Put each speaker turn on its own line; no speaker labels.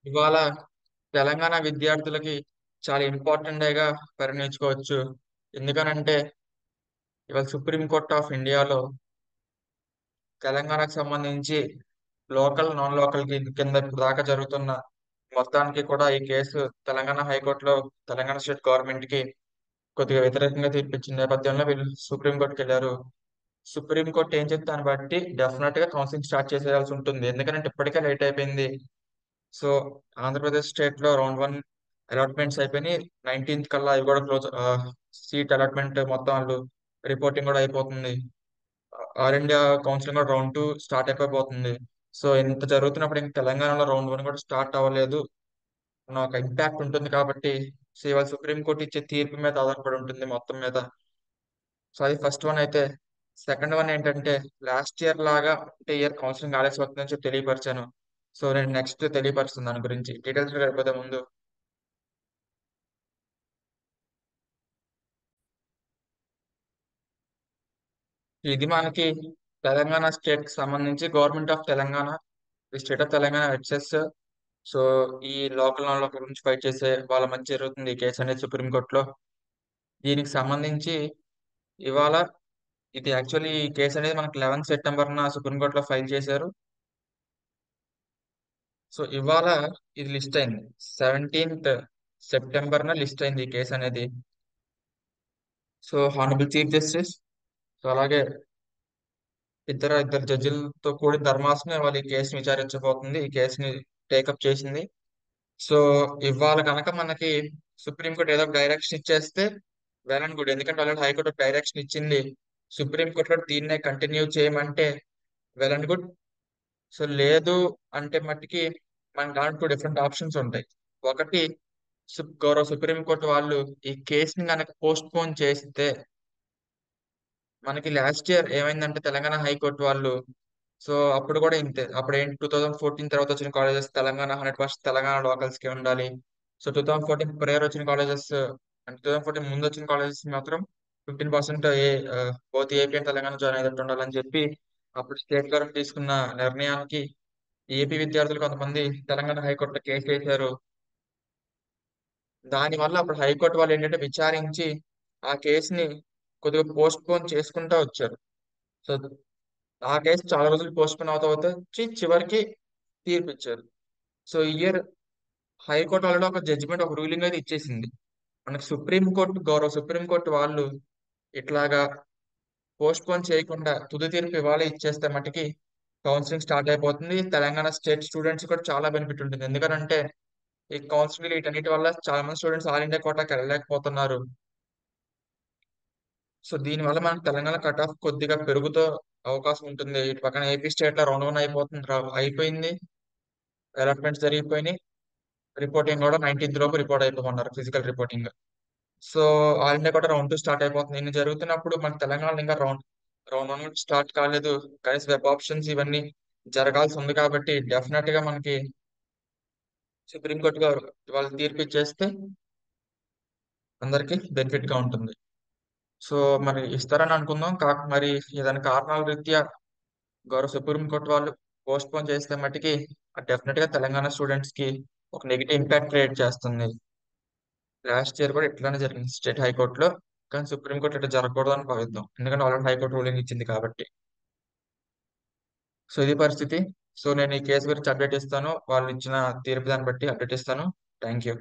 ఇవాళ తెలంగాణ విద్యార్థులకి చాలా ఇంపార్టెంట్ డేగా పరిగణించుకోవచ్చు. ఎందుకనంటే ఇవాళ సుప్రీం కోర్ట్ ఆఫ్ ఇండియాలో తెలంగాణకు సంబంధించి లోకల్ నాన్ లోకల్ కింద ఇప్పుడు దాకా జరుగుతున్న మొత్తానికి కూడా ఈ కేసు తెలంగాణ హైకోర్టులో తెలంగాణ స్టేట్ గవర్నమెంట్ కి కొద్దిగా వ్యతిరేకంగా తీర్పిచ్చిన నేపథ్యంలో వీళ్ళు సుప్రీం కోర్టుకి వెళ్ళారు. సుప్రీం కోర్టు ఏం చెప్తే దాన్ని బట్టి డెఫినెట్ గా కౌన్సిలింగ్ స్టార్ట్ చేసేయాల్సి ఉంటుంది. ఎందుకంటే ఇప్పటికే లేట్ అయిపోయింది. సో ఆంధ్రప్రదేశ్ స్టేట్ లో రౌండ్ 1 అలాట్మెంట్స్ అయిపోయినాయి. 19th కల్లా అవి కూడా క్లోజ్. సీట్ అలాట్మెంట్ మొత్తం వాళ్ళు రిపోర్టింగ్ కూడా అయిపోతుంది. ఆల్ ఇండియా కౌన్సిలింగ్ కూడా రౌండ్ 2 స్టార్ట్ అయిపోతుంది. సో ఇంత జరుగుతున్నప్పుడు ఇంక తెలంగాణలో రౌండ్ 1 కూడా స్టార్ట్ అవ్వలేదు అన్న ఒక ఇంపాక్ట్ ఉంటుంది కాబట్టి సో ఇవాళ సుప్రీం కోర్టు ఇచ్చే తీర్పు మీద ఆధారపడి ఉంటుంది మొత్తం మీద. సో అది ఫస్ట్ వన్ అయితే. సెకండ్ వన్ ఏంటంటే లాస్ట్ ఇయర్ లాగా అంటే ఇయర్ కౌన్సిలింగ్ ఆలస్యం అవుతుందని చెప్పి తెలియపరిచాను. సో నేను నెక్స్ట్ తెలియపరుస్తుంది దాని గురించి డీటెయిల్స్ వెళ్ళిపోతే ముందు ఇది మనకి తెలంగాణ స్టేట్ కి సంబంధించి గవర్నమెంట్ ఆఫ్ తెలంగాణ, ఈ state of Telangana versus so ఈ లోకల్ నాన్ లోకల్ గురించి ఫైట్ చేసే వాళ్ళ మధ్య జరుగుతుంది ఈ కేసు అనేది సుప్రీం కోర్టులో. దీనికి సంబంధించి ఇవాళ ఇది యాక్చువల్లీ ఈ కేసు అనేది మనకి 11 సెప్టెంబర్న సుప్రీం కోర్టులో ఫైల్ చేశారు. సో ఇవాళ ఇది లిస్ట్ అయింది. 17th సెప్టెంబర్న లిస్ట్ అయింది ఈ కేసు అనేది. So honourable chief justice, so అలాగే ఇద్దరు జడ్జిలతో కూడిన ధర్మాసనం ఇవాళ ఈ కేసుని విచారించబోతుంది. ఈ కేసుని టేకప్ చేసింది. సో ఇవాళ కనుక మనకి సుప్రీంకోర్టు ఏదో ఒక డైరెక్షన్ ఇచ్చేస్తే వెల్ అండ్ గుడ్. ఎందుకంటే ఆల్రెడీ హైకోర్టు డైరెక్షన్ ఇచ్చింది. సుప్రీంకోర్టు కూడా దీన్నే కంటిన్యూ చేయమంటే వెల్ అండ్ గుడ్. సో లేదు అంటే మట్టికి మన దాంట్లో 2 డిఫరెంట్ ఆప్షన్స్ ఉంటాయి. ఒకటి గౌరవ సుప్రీంకోర్టు వాళ్ళు ఈ కేసుని కనుక పోస్ట్ పోన్ చేస్తే మనకి లాస్ట్ ఇయర్ ఏమైందంటే తెలంగాణ హైకోర్టు వాళ్ళు సో అప్పుడు కూడా ఇంతే. అప్పుడు ఏంటి 2014 తర్వాత వచ్చిన కాలేజెస్ తెలంగాణ 100% తెలంగాణ లోకల్స్ కి ఉండాలి. సో 2014 ప్రేయర్ వచ్చిన కాలేజెస్ అంటే 2014 ముందు వచ్చిన కాలేజెస్ మాత్రం 15% both AP and Telangana join అయ్యేటట్టు ఉండాలని చెప్పి అప్పుడు స్టేట్ గవర్నమెంట్ తీసుకున్న నిర్ణయానికి ఏపీ విద్యార్థులు కొంతమంది తెలంగాణ హైకోర్టులో కేసు వేశారు. దానివల్ల అప్పుడు హైకోర్టు వాళ్ళు ఏంటంటే విచారించి ఆ కేసుని కొద్దిగా పోస్ట్ పోన్ చేసుకుంటూ వచ్చారు. సో ఆ కేసు చాలా రోజులు పోస్ట్ పోన్ అవుతా అవుతా వచ్చి చివరికి తీర్పు ఇచ్చారు. సో ఈ ఇయర్ హైకోర్టు ఆల్రెడీ ఒక జడ్జిమెంట్ ఒక రూలింగ్ అయితే ఇచ్చేసింది. మనకి గౌరవ సుప్రీం కోర్టు వాళ్ళు ఇట్లాగా పోస్ట్ పోన్ చేయకుండా తుది తీర్పు ఇవాళ ఇచ్చేస్తే మటుకి కౌన్సిలింగ్ స్టార్ట్ అయిపోతుంది. తెలంగాణ స్టేట్ స్టూడెంట్స్ కూడా చాలా బెనిఫిట్ ఉంటుంది. ఎందుకంటే ఈ కౌన్సిలింగ్ వీటన్నిటి వల్ల చాలా మంది స్టూడెంట్స్ ఆల్ ఇండియా కోటాకి వెళ్ళలేకపోతున్నారు. సో దీని వల్ల మనకి తెలంగాణ కట్ ఆఫ్ కొద్దిగా పెరుగుతో అవకాశం ఉంటుంది. ఇటు పక్కన ఏపీ స్టేట్ లో రౌండ్ 1 అయిపోతుంది, అయిపోయింది. అలాట్మెంట్స్ జరిగిపోయినాయి. రిపోర్టింగ్ కూడా 19th లోపు రిపోర్ట్ అయిపోతున్నారు physical reporting. So all India కూడా రౌండ్ 2 స్టార్ట్ అయిపోతుంది. ఇన్ని జరుగుతున్నప్పుడు మన తెలంగాణలో ఇంకా రౌండ్ 1 స్టార్ట్ కాలేదు. కనీసం వెబ్ ఆప్షన్స్ ఇవన్నీ జరగాల్సి ఉంది కాబట్టి డెఫినెట్ గా మనకి సుప్రీంకోర్టు గారు వాళ్ళు తీర్పు ఇచ్చేస్తే అందరికి బెనిఫిట్ గా ఉంటుంది. సో మరి ఇస్తారని అనుకుందాం. మరి ఏదైనా కారణాల రీత్యా గౌరవ సుప్రీంకోర్టు వాళ్ళు పోస్ట్ పోన్ చేస్తే మట్టుకి డెఫినెట్ గా తెలంగాణ స్టూడెంట్స్ కి ఒక నెగిటివ్ ఇంపాక్ట్ క్రియేట్ చేస్తుంది. లాస్ట్ ఇయర్ కూడా ఇట్లానే జరిగింది స్టేట్ హైకోర్టులో. కానీ సుప్రీంకోర్టు ఇట్లా జరగకూడదు అని భావిద్దాం. ఎందుకంటే ఆల్రెడీ హైకోర్టు రూలింగ్ ఇచ్చింది కాబట్టి. సో ఇది పరిస్థితి. సో నేను ఈ కేసు గురించి అప్డేట్ ఇస్తాను. వాళ్ళు ఇచ్చిన తీర్పు దాన్ని బట్టి అప్డేట్ ఇస్తాను. Thank you.